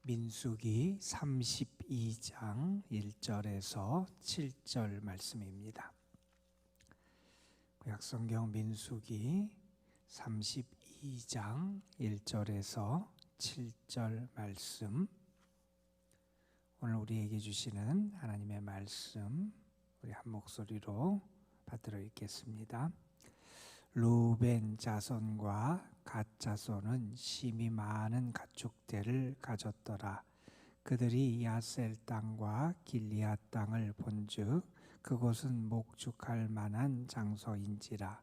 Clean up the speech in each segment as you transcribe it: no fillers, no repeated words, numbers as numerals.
민수기 32장 1절에서 7절 말씀입니다. 구약성경 민수기 32장 1절에서 7절 말씀, 오늘 우리에게 주시는 하나님의 말씀 우리 한 목소리로 받들어 읽겠습니다. 루벤 자손과 갓 자손은 심히 많은 가축대를 가졌더라. 그들이 야셀 땅과 길리앗 땅을 본즉 그곳은 목축할 만한 장소인지라.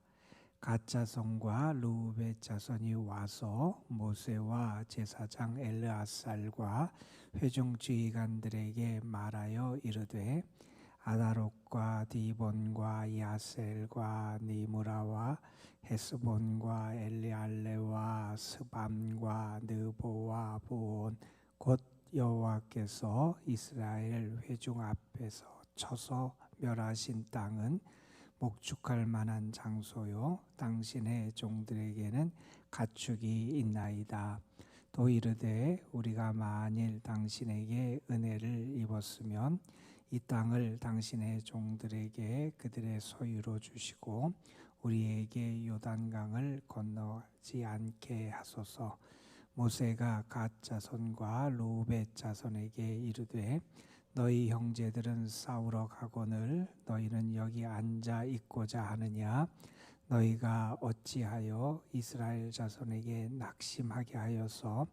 갓 자손과 루벤 자손이 와서 모세와 제사장 엘르아살과 회중 지휘관들에게 말하여 이르되, 아다롯과 디본과 야셀과 니무라와 헤스본과 엘리알레와 스밤과 느보와 부온 곧 여호와께서 이스라엘 회중 앞에서 쳐서 멸하신 땅은 목축할 만한 장소요, 당신의 종들에게는 가축이 있나이다. 또 이르되, 우리가 만일 당신에게 은혜를 입었으면 이 땅을 당신의 종들에게 그들의 소유로 주시고 우리에게 요단강을 건너지 않게 하소서. 모세가 갓 자손과 루벤 자손에게 이르되, 너희 형제들은 싸우러 가거늘 너희는 여기 앉아 있고자 하느냐? 너희가 어찌하여 이스라엘 자손에게 낙심하게 하여서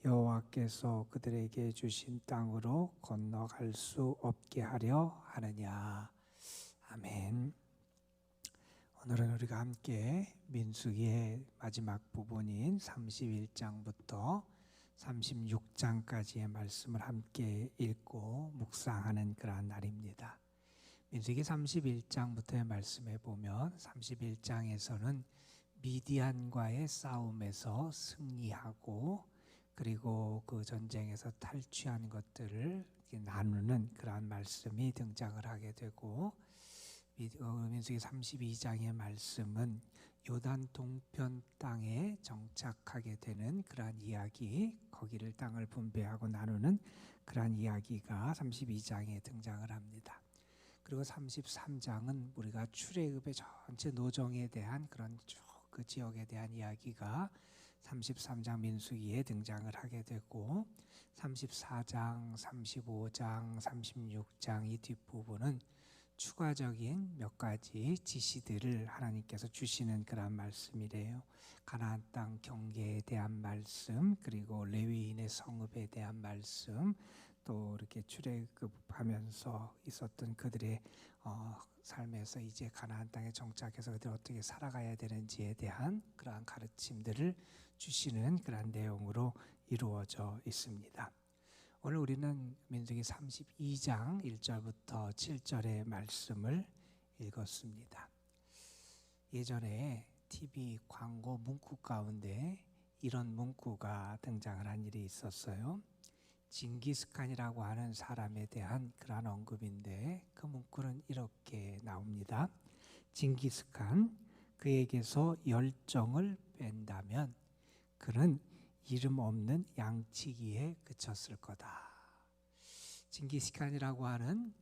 여호와께서 그들에게 주신 땅으로 건너갈 수 없게 하려 하느냐? 아멘. 오늘은 우리가 함께 민수기의 마지막 부분인 31장부터 36장까지의 말씀을 함께 읽고 묵상하는 그러한 날입니다. 민수기 31장부터의 말씀에 보면 31장에서는 미디안과의 싸움에서 승리하고 그리고 그 전쟁에서 탈취한 것들을 나누는 그러한 말씀이 등장을 하게 되고, 민수기 32장의 말씀은 요단 동편 땅에 정착하게 되는 그러한 이야기, 거기를 땅을 분배하고 나누는 그러한 이야기가 32장에 등장을 합니다. 그리고 33장은 우리가 출애굽의 전체 노정에 대한 그런 쭉 그 지역에 대한 이야기가 33장 민수기에 등장을 하게 되고, 34장, 35장, 36장 이 뒷부분은 추가적인 몇 가지 지시들을 하나님께서 주시는 그런 말씀이래요. 가나안 땅 경계에 대한 말씀, 그리고 레위인의 성읍에 대한 말씀, 또 이렇게 출애굽하면서 있었던 그들의 삶에서 이제 가나안 땅에 정착해서 그들이 어떻게 살아가야 되는지에 대한 그러한 가르침들을 주시는 그러한 내용으로 이루어져 있습니다. 오늘 우리는 민수기 32장 1절부터 7절의 말씀을 읽었습니다. 예전에 TV 광고 문구 가운데 이런 문구가 등장을 한 일이 있었어요. 징기스칸이라고 하는 사람에 대한 그러한 언급인데, 그 문구는 이렇게 나옵니다. 징기스칸, 그에게서 열정을 뺀다면 그는 이름 없는 양치기에 그쳤을 거다. 징기스칸이라고 하는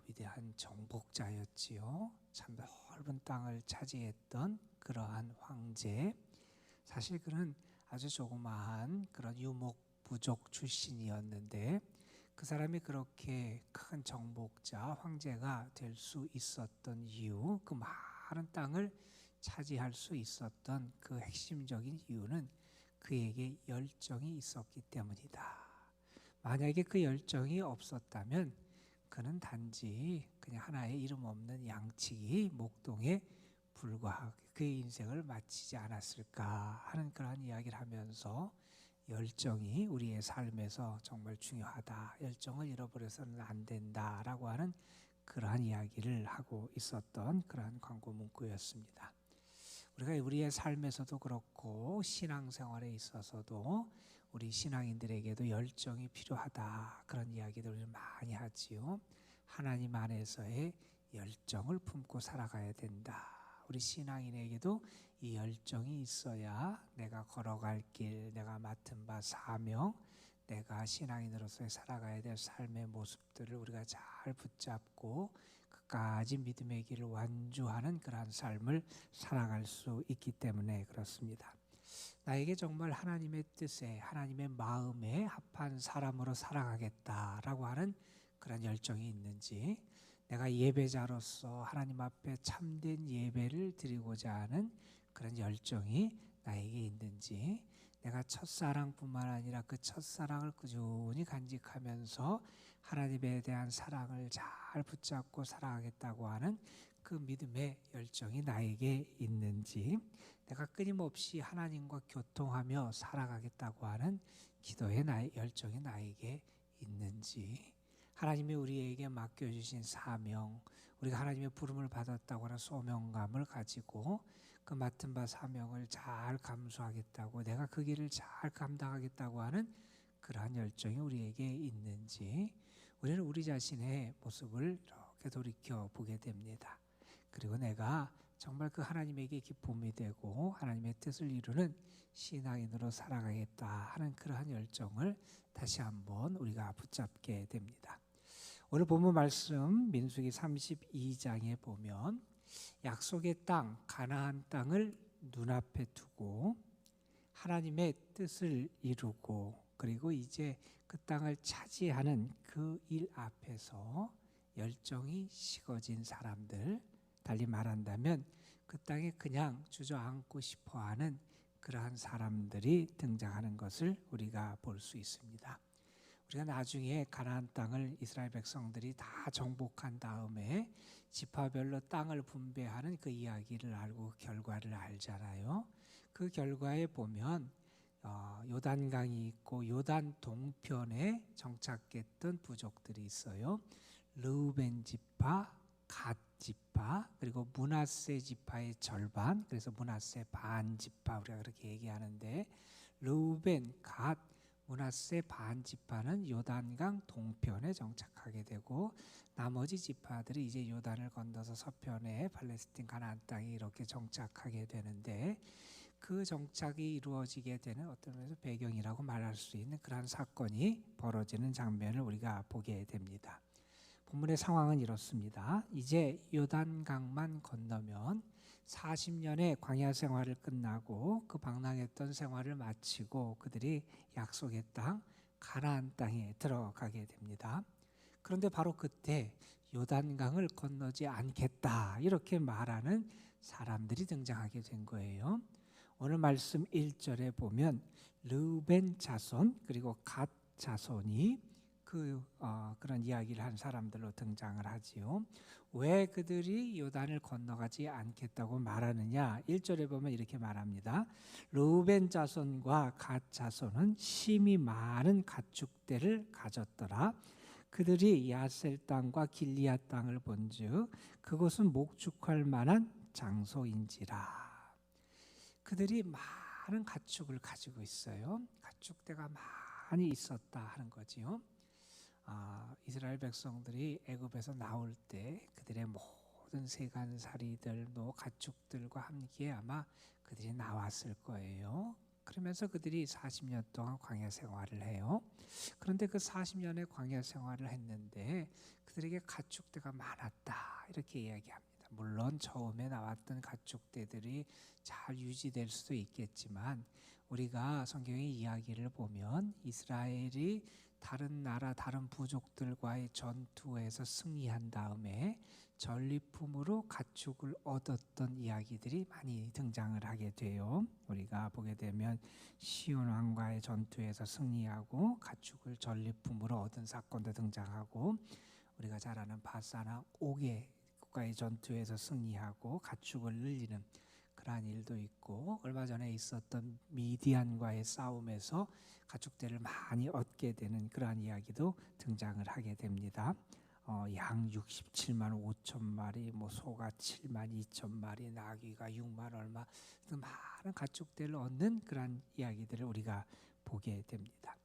위대한 정복자였지요. 참 넓은 땅을 차지했던 그러한 황제. 사실 그는 아주 조그마한 그런 유목 부족 출신이었는데, 그 사람이 그렇게 큰 정복자 황제가 될 수 있었던 이유, 그 많은 땅을 차지할 수 있었던 그 핵심적인 이유는 그에게 열정이 있었기 때문이다. 만약에 그 열정이 없었다면 그는 단지 그냥 하나의 이름 없는 양치기 목동에 불과하게 그의 인생을 마치지 않았을까 하는 그러한 이야기를 하면서, 열정이 우리의 삶에서 정말 중요하다, 열정을 잃어버려서는 안 된다라고 하는 그러한 이야기를 하고 있었던 그러한 광고 문구였습니다. 우리가 우리의 삶에서도 그렇고 신앙생활에 있어서도 우리 신앙인들에게도 열정이 필요하다, 그런 이야기들을 많이 하지요. 하나님 안에서의 열정을 품고 살아가야 된다. 우리 신앙인에게도 이 열정이 있어야 내가 걸어갈 길, 내가 맡은 바 사명, 내가 신앙인으로서 살아가야 될 삶의 모습들을 우리가 잘 붙잡고 끝까지 믿음의 길을 완주하는 그러한 삶을 살아갈 수 있기 때문에 그렇습니다. 나에게 정말 하나님의 뜻에 하나님의 마음에 합한 사람으로 살아가겠다라고 하는 그런 열정이 있는지, 내가 예배자로서 하나님 앞에 참된 예배를 드리고자 하는 그런 열정이 나에게 있는지, 내가 첫사랑뿐만 아니라 그 첫사랑을 꾸준히 간직하면서 하나님에 대한 사랑을 잘 붙잡고 살아가겠다고 하는 그 믿음의 열정이 나에게 있는지, 내가 끊임없이 하나님과 교통하며 살아가겠다고 하는 기도의 열정이 나에게 있는지, 하나님이 우리에게 맡겨주신 사명, 우리가 하나님의 부름을 받았다고 하는 소명감을 가지고 그 맡은 바 사명을 잘 감수하겠다고, 내가 그 길을 잘 감당하겠다고 하는 그러한 열정이 우리에게 있는지, 우리는 우리 자신의 모습을 이렇게 돌이켜 보게 됩니다. 그리고 내가 정말 그 하나님에게 기쁨이 되고 하나님의 뜻을 이루는 신앙인으로 살아가겠다 하는 그러한 열정을 다시 한번 우리가 붙잡게 됩니다. 오늘 본문 말씀 민수기 32장에 보면 약속의 땅 가나안 땅을 눈앞에 두고 하나님의 뜻을 이루고, 그리고 이제 그 땅을 차지하는 그 일 앞에서 열정이 식어진 사람들, 달리 말한다면 그 땅에 그냥 주저앉고 싶어하는 그러한 사람들이 등장하는 것을 우리가 볼 수 있습니다. 우리가 나중에 가나안 땅을 이스라엘 백성들이 다 정복한 다음에 지파별로 땅을 분배하는 그 이야기를 알고 결과를 알잖아요. 그 결과에 보면 요단강이 있고 요단 동편에 정착했던 부족들이 있어요. 르우벤 지파, 갓 지파, 그리고 므낫세 지파의 절반, 그래서 므낫세 반 지파 우리가 그렇게 얘기하는데, 르우벤, 갓, 므낫세 반 지파는 요단강 동편에 정착하게 되고, 나머지 지파들이 이제 요단을 건너서 서편에 팔레스틴 가나안 땅에 이렇게 정착하게 되는데, 그 정착이 이루어지게 되는 어떤 면에서 배경이라고 말할 수 있는 그러한 사건이 벌어지는 장면을 우리가 보게 됩니다. 본문의 상황은 이렇습니다. 이제 요단강만 건너면 40년의 광야 생활을 끝나고 그 방랑했던 생활을 마치고 그들이 약속의 땅 가나안 땅에 들어가게 됩니다. 그런데 바로 그때 요단강을 건너지 않겠다 이렇게 말하는 사람들이 등장하게 된 거예요. 오늘 말씀 1절에 보면 르우벤 자손 그리고 갓 자손이 그런 이야기를 한 사람들로 등장을 하지요. 왜 그들이 요단을 건너가지 않겠다고 말하느냐? 1절에 보면 이렇게 말합니다. 르우벤 자손과 갓 자손은 심히 많은 가축대를 가졌더라. 그들이 야셀 땅과 길리앗 땅을 본즉 그곳은 목축할 만한 장소인지라. 그들이 많은 가축을 가지고 있어요. 가축대가 많이 있었다 하는 거지요. 이스라엘 백성들이 애굽에서 나올 때 그들의 모든 세간살이들도 가축들과 함께 아마 그들이 나왔을 거예요. 그러면서 그들이 40년 동안 광야 생활을 해요. 그런데 그 40년의 광야 생활을 했는데 그들에게 가축대가 많았다 이렇게 이야기합니다. 물론 처음에 나왔던 가축대들이 잘 유지될 수도 있겠지만, 우리가 성경의 이야기를 보면 이스라엘이 다른 나라 다른 부족들과의 전투에서 승리한 다음에 전리품으로 가축을 얻었던 이야기들이 많이 등장을 하게 돼요. 우리가 보게 되면 시온 왕과의 전투에서 승리하고 가축을 전리품으로 얻은 사건도 등장하고, 우리가 잘 아는 바사나 옥과의 전투에서 승리하고 가축을 늘리는 그러한 일도 있고, 얼마 전에 있었던 미디안과의 싸움에서 가축대를 많이 얻게 되는 그러한 이야기도 등장을 하게 됩니다. 양 67만 5천 마리, 소가 7만 2천 마리, 나귀가 6만 얼마, 많은 가축대를 얻는 그러한 이야기들을 우리가 보게 됩니다.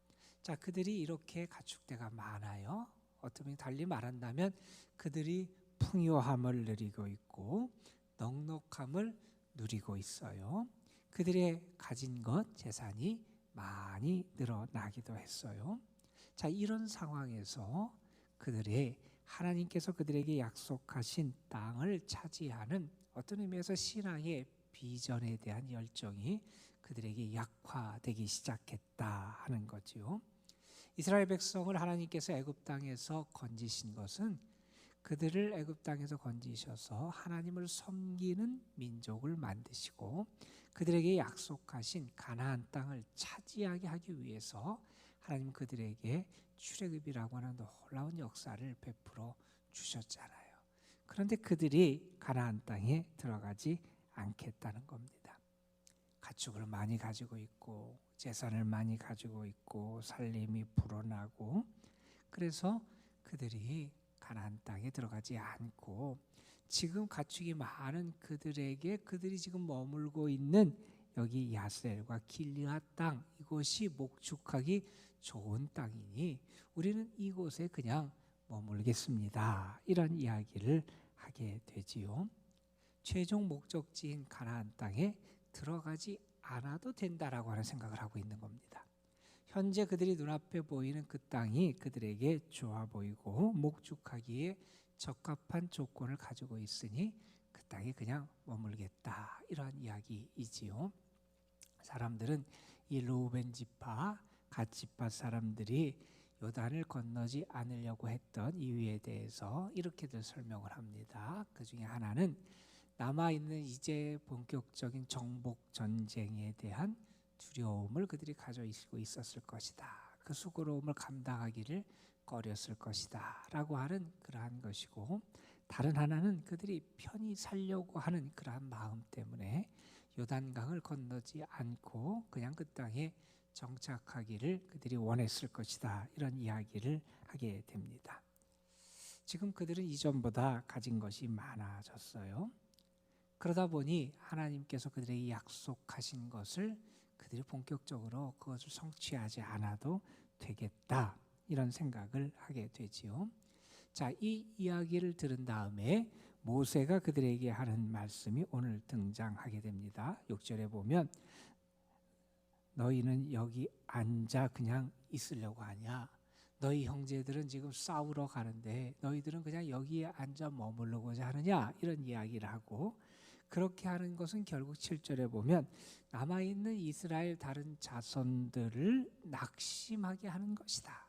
자, 그들이 이렇게 가축대가 많아요. 어떻게 달리 말한다면 그들이 풍요함을 누리고 있고 넉넉함을 누리고 있어요. 그들의 가진 것, 재산이 많이 늘어나기도 했어요. 자, 이런 상황에서 그들의 하나님께서 그들에게 약속하신 땅을 차지하는 어떤 의미에서 신앙의 비전에 대한 열정이 그들에게 약화되기 시작했다 하는 거지요. 이스라엘 백성을 하나님께서 애굽 땅에서 건지신 것은 그들을 애굽 땅에서 건지셔서 하나님을 섬기는 민족을 만드시고 그들에게 약속하신 가나안 땅을 차지하게 하기 위해서 하나님 그들에게 출애굽이라고 하는 놀라운 역사를 베풀어 주셨잖아요. 그런데 그들이 가나안 땅에 들어가지 않겠다는 겁니다. 가축을 많이 가지고 있고 재산을 많이 가지고 있고 살림이 불어나고, 그래서 그들이 가나안 땅에 들어가지 않고 지금 가축이 많은 그들에게 그들이 지금 머물고 있는 여기 야셀과 길르앗 땅, 이곳이 목축하기 좋은 땅이니 우리는 이곳에 그냥 머물겠습니다, 이런 이야기를 하게 되지요. 최종 목적지인 가나안 땅에 들어가지 않아도 된다라고 하는 생각을 하고 있는 겁니다. 현재 그들이 눈앞에 보이는 그 땅이 그들에게 좋아 보이고 목축하기에 적합한 조건을 가지고 있으니 그 땅에 그냥 머물겠다, 이러한 이야기이지요. 사람들은 이 르우벤 지파, 갓 지파 사람들이 요단을 건너지 않으려고 했던 이유에 대해서 이렇게들 설명을 합니다. 그 중에 하나는 남아있는 이제 본격적인 정복 전쟁에 대한 두려움을 그들이 가지고 있었을 것이다. 그 수고로움을 감당하기를 꺼렸을 것이다 라고 하는 그러한 것이고, 다른 하나는 그들이 편히 살려고 하는 그러한 마음 때문에 요단강을 건너지 않고 그냥 그 땅에 정착하기를 그들이 원했을 것이다, 이런 이야기를 하게 됩니다. 지금 그들은 이전보다 가진 것이 많아졌어요. 그러다 보니 하나님께서 그들에게 약속하신 것을 그들이 본격적으로 그것을 성취하지 않아도 되겠다, 이런 생각을 하게 되지요. 자, 이 이야기를 들은 다음에 모세가 그들에게 하는 말씀이 오늘 등장하게 됩니다. 6절에 보면 너희는 여기 앉아 그냥 있으려고 하냐? 너희 형제들은 지금 싸우러 가는데 너희들은 그냥 여기에 앉아 머물러고자 하느냐? 이런 이야기를 하고, 그렇게 하는 것은 결국 7절에 보면 남아있는 이스라엘 다른 자손들을 낙심하게 하는 것이다.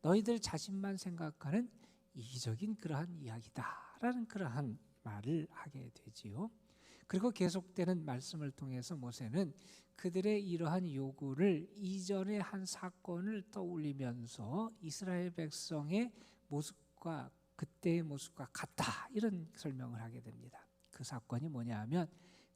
너희들 자신만 생각하는 이기적인 그러한 이야기다 라는 그러한 말을 하게 되지요. 그리고 계속되는 말씀을 통해서 모세는 그들의 이러한 요구를 이전의 한 사건을 떠올리면서 이스라엘 백성의 모습과 그때의 모습과 같다, 이런 설명을 하게 됩니다. 그 사건이 뭐냐 하면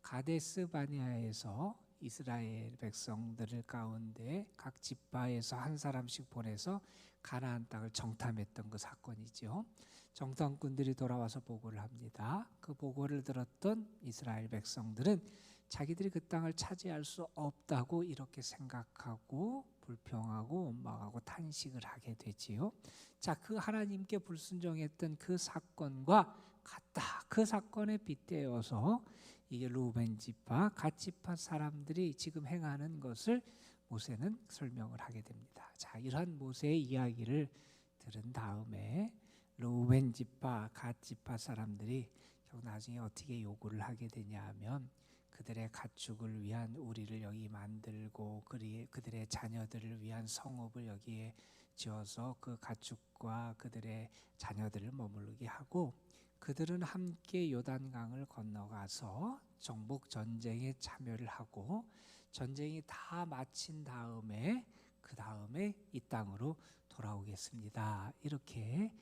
가데스 바네아에서 이스라엘 백성들 가운데 각 지파에서 한 사람씩 보내서 가나안 땅을 정탐했던 그 사건이죠. 정탐꾼들이 돌아와서 보고를 합니다. 그 보고를 들었던 이스라엘 백성들은 자기들이 그 땅을 차지할 수 없다고 이렇게 생각하고 불평하고 원망하고 탄식을 하게 되지요. 자, 그 하나님께 불순종했던 그 사건과 같다. 그 사건에 빗대어서 이게 르우벤 지파, 갓 지파 사람들이 지금 행하는 것을 모세는 설명을 하게 됩니다. 자, 이러한 모세의 이야기를 들은 다음에 르우벤 지파, 갓 지파 사람들이 결국 나중에 어떻게 요구를 하게 되냐 하면 그들의 가축을 위한 우리를 여기 만들고 그들의 자녀들을 위한 성읍을 여기에 지어서 그 가축과 그들의 자녀들을 머무르게 하고, 그들은 함께 요단강을 건너가서 정복 전쟁에 참여를 하고 전쟁이 다 마친 다음에 그 다음에 이 땅으로 돌아오겠습니다, 이렇게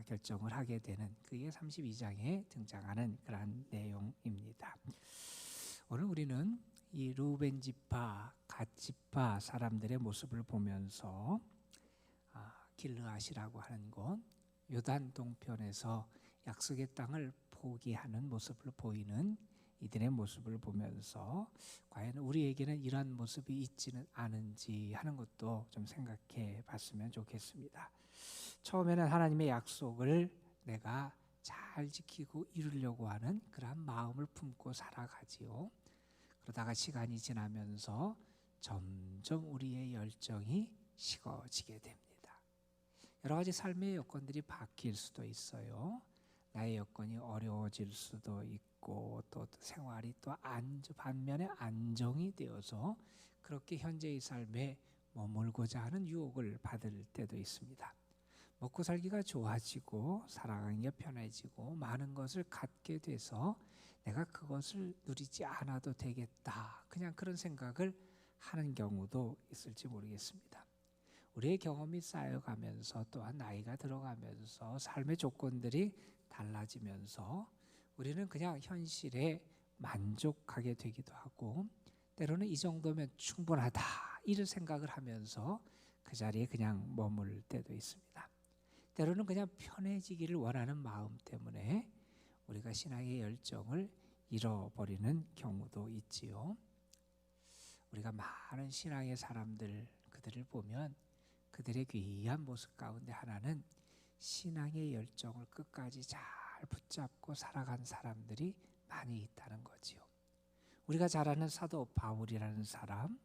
결정을 하게 되는, 그게 32장에 등장하는 그런 내용입니다. 오늘 우리는 이 르우벤 지파, 갓 지파 사람들의 모습을 보면서 길르앗이라고 하는 곳, 요단 동편에서 약속의 땅을 포기하는 모습을 보이는 이들의 모습을 보면서 과연 우리에게는 이러한 모습이 있지는 않은지 하는 것도 좀 생각해 봤으면 좋겠습니다. 처음에는 하나님의 약속을 내가 잘 지키고 이루려고 하는 그러한 마음을 품고 살아가지요. 그러다가 시간이 지나면서 점점 우리의 열정이 식어지게 됩니다. 여러 가지 삶의 여건들이 바뀔 수도 있어요. 나의 여건이 어려워질 수도 있고 또 생활이 또 반면에 안정이 되어서 그렇게 현재의 삶에 머물고자 하는 유혹을 받을 때도 있습니다. 먹고 살기가 좋아지고 살아가는 게 편해지고 많은 것을 갖게 돼서 내가 그것을 누리지 않아도 되겠다, 그냥 그런 생각을 하는 경우도 있을지 모르겠습니다. 우리의 경험이 쌓여가면서 또한 나이가 들어가면서 삶의 조건들이 달라지면서 우리는 그냥 현실에 만족하게 되기도 하고 때로는 이 정도면 충분하다 이런 생각을 하면서 그 자리에 그냥 머물 때도 있습니다. 때로는 그냥 편해지기를 원하는 마음 때문에 우리가 신앙의 열정을 잃어버리는 경우도 있지요. 우리가 많은 신앙의 사람들 그들을 보면 그들의 귀한 모습 가운데 하나는 신앙의 열정을 끝까지 잘 붙잡고 살아간 사람들이 많이 있다는 거지요. 우리가 잘 아는 사도 바울이라는 사람,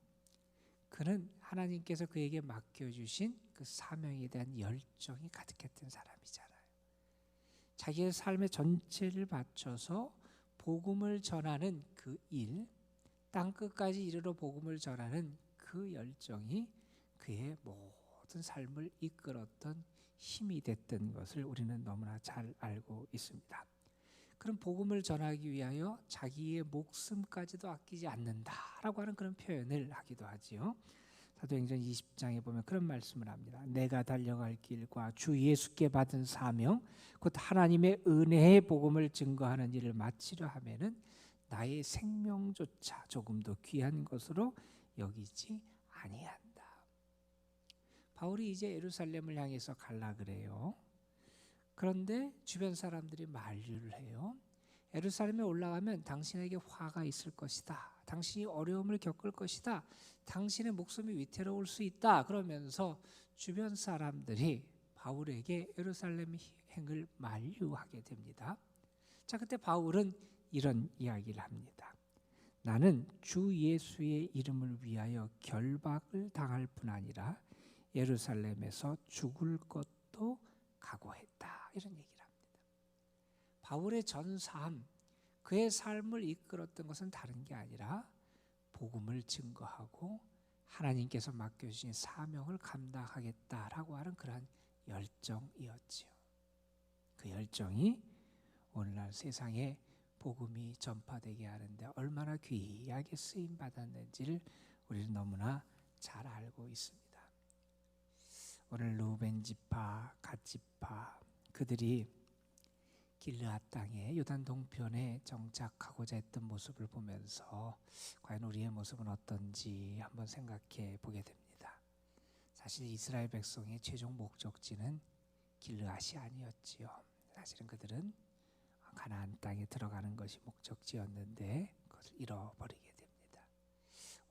그는 하나님께서 그에게 맡겨주신 그 사명에 대한 열정이 가득했던 사람이잖아요. 자기의 삶의 전체를 바쳐서 복음을 전하는 그 일, 땅 끝까지 이르러 복음을 전하는 그 열정이 그의 모든 삶을 이끌었던 힘이 됐던 것을 우리는 너무나 잘 알고 있습니다. 그런 복음을 전하기 위하여 자기의 목숨까지도 아끼지 않는다라고 하는 그런 표현을 하기도 하지요. 사도행전 20장에 보면 그런 말씀을 합니다. 내가 달려갈 길과 주 예수께 받은 사명 곧 하나님의 은혜의 복음을 증거하는 일을 마치려 하면은 나의 생명조차 조금도 귀한 것으로 여기지 아니한다. 바울이 이제 예루살렘을 향해서 갈라 그래요. 그런데 주변 사람들이 만류를 해요. 예루살렘에 올라가면 당신에게 화가 있을 것이다. 당신이 어려움을 겪을 것이다. 당신의 목숨이 위태로울 수 있다. 그러면서 주변 사람들이 바울에게 예루살렘 행을 만류하게 됩니다. 자, 그때 바울은 이런 이야기를 합니다. 나는 주 예수의 이름을 위하여 결박을 당할 뿐 아니라 예루살렘에서 죽을 것도 각오했다. 이런 얘기를 합니다. 바울의 전 삶, 그의 삶을 이끌었던 것은 다른 게 아니라 복음을 증거하고 하나님께서 맡겨주신 사명을 감당하겠다라고 하는 그러한 열정이었지요. 그 열정이 오늘날 세상에 복음이 전파되게 하는데 얼마나 귀하게 쓰임 받았는지를 우리는 너무나 잘 알고 있습니다. 오늘 루벤 지파, 갓 지파 그들이 길르앗 땅에 요단 동편에 정착하고자 했던 모습을 보면서 과연 우리의 모습은 어떤지 한번 생각해 보게 됩니다. 사실 이스라엘 백성의 최종 목적지는 길르앗이 아니었지요. 사실은 그들은 가나안 땅에 들어가는 것이 목적지였는데 그것을 잃어버리게 됩니다.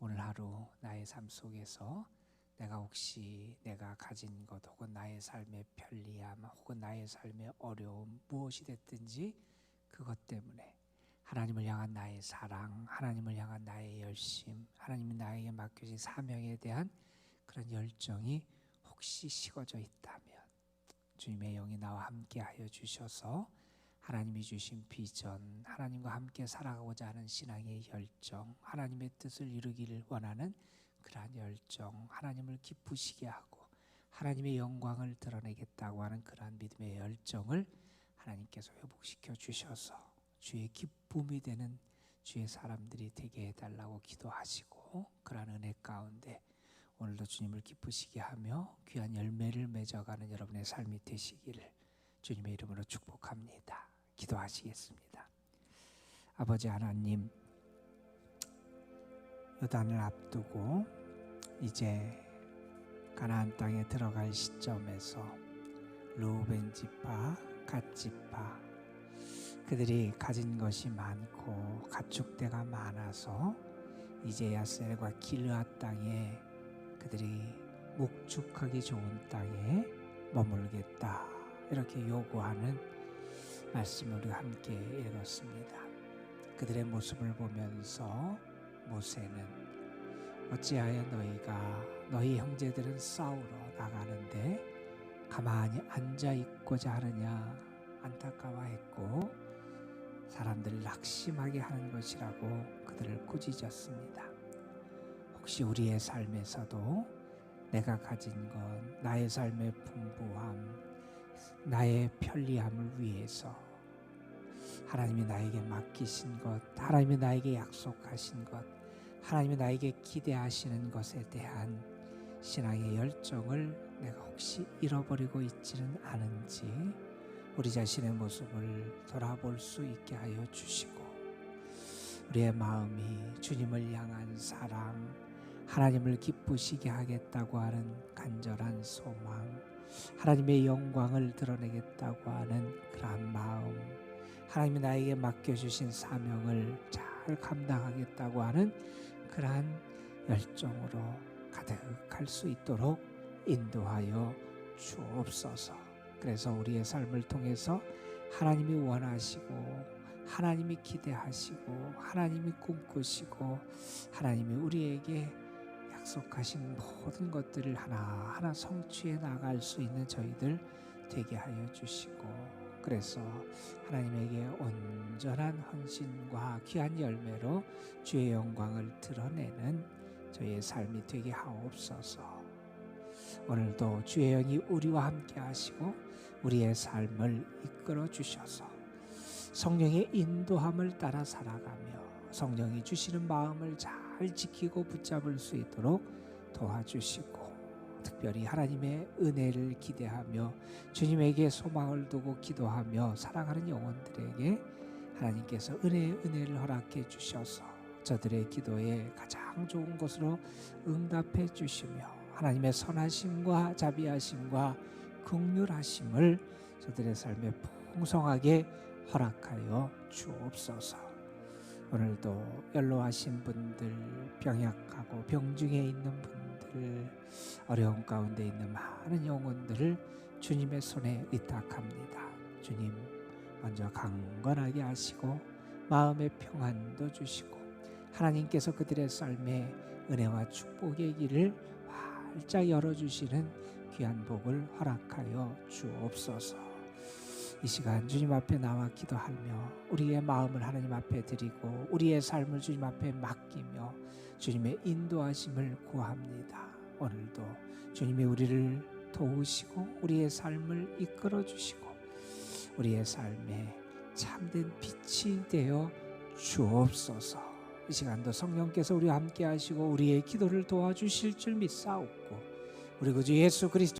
오늘 하루 나의 삶 속에서 내가 혹시 내가 가진 것 혹은 나의 삶의 편리함 혹은 나의 삶의 어려움 무엇이 됐든지 그것 때문에 하나님을 향한 나의 사랑, 하나님을 향한 나의 열심, 하나님이 나에게 맡겨진 사명에 대한 그런 열정이 혹시 식어져 있다면 주님의 영이 나와 함께 하여 주셔서 하나님이 주신 비전, 하나님과 함께 살아가고자 하는 신앙의 열정, 하나님의 뜻을 이루기를 원하는 그러한 열정, 하나님을 기쁘시게 하고 하나님의 영광을 드러내겠다고 하는 그러한 믿음의 열정을 하나님께서 회복시켜 주셔서 주의 기쁨이 되는 주의 사람들이 되게 해달라고 기도하시고 그러한 은혜 가운데 오늘도 주님을 기쁘시게 하며 귀한 열매를 맺어가는 여러분의 삶이 되시기를 주님의 이름으로 축복합니다. 기도하시겠습니다. 아버지 하나님, 요단을 앞두고 이제 가나안 땅에 들어갈 시점에서 루벤 지파, 갓 지파 그들이 가진 것이 많고 가축대가 많아서 이제 야셀과 길르앗 땅에 그들이 목축하기 좋은 땅에 머물겠다 이렇게 요구하는 말씀을 우리가 함께 읽었습니다. 그들의 모습을 보면서 모세는 어찌하여 너희 형제들은 싸우러 나가는데 가만히 앉아 있고자 하느냐 안타까워했고 사람들을 낙심하게 하는 것이라고 그들을 꾸짖었습니다. 혹시 우리의 삶에서도 내가 가진 것, 나의 삶의 풍부함, 나의 편리함을 위해서 하나님이 나에게 맡기신 것, 하나님이 나에게 약속하신 것, 하나님이 나에게 기대하시는 것에 대한 신앙의 열정을 내가 혹시 잃어버리고 있지는 않은지 우리 자신의 모습을 돌아볼 수 있게 하여 주시고 우리의 마음이 주님을 향한 사랑, 하나님을 기쁘시게 하겠다고 하는 간절한 소망, 하나님의 영광을 드러내겠다고 하는 그러한 마음, 하나님이 나에게 맡겨주신 사명을 잘 감당하겠다고 하는 그러한 열정으로 가득할 수 있도록 인도하여 주옵소서. 그래서 우리의 삶을 통해서 하나님이 원하시고 하나님이 기대하시고 하나님이 꿈꾸시고 하나님이 우리에게 약속하신 모든 것들을 하나하나 성취해 나갈 수 있는 저희들 되게 하여 주시고 그래서 하나님에게 온전한 헌신과 귀한 열매로 주의 영광을 드러내는 저희의 삶이 되게 하옵소서. 오늘도 주의 영이 우리와 함께 하시고 우리의 삶을 이끌어 주셔서 성령의 인도함을 따라 살아가며 성령이 주시는 마음을 잘 지키고 붙잡을 수 있도록 도와주시고 특별히 하나님의 은혜를 기대하며 주님에게 소망을 두고 기도하며 사랑하는 영혼들에게 하나님께서 은혜를 허락해 주셔서 저들의 기도에 가장 좋은 것으로 응답해 주시며 하나님의 선하심과 자비하심과 긍휼하심을 저들의 삶에 풍성하게 허락하여 주옵소서. 오늘도 연로하신 분들, 병약하고 병중에 있는 분들, 어려움 가운데 있는 많은 영혼들을 주님의 손에 의탁합니다. 주님 먼저 강건하게 하시고 마음의 평안도 주시고 하나님께서 그들의 삶에 은혜와 축복의 길을 활짝 열어주시는 귀한 복을 허락하여 주옵소서. 이 시간 주님 앞에 나와 기도하며 우리의 마음을 하나님 앞에 드리고 우리의 삶을 주님 앞에 맡기며 주님의 인도하심을 구합니다. 오늘도 주님이 우리를 도우시고 우리의 삶을 이끌어 주시고 우리의 삶에 참된 빛이 되어 주옵소서. 이 시간도 성령께서 우리와 함께 하시고 우리의 기도를 도와주실 줄 믿사옵고 우리 구주 예수 그리스도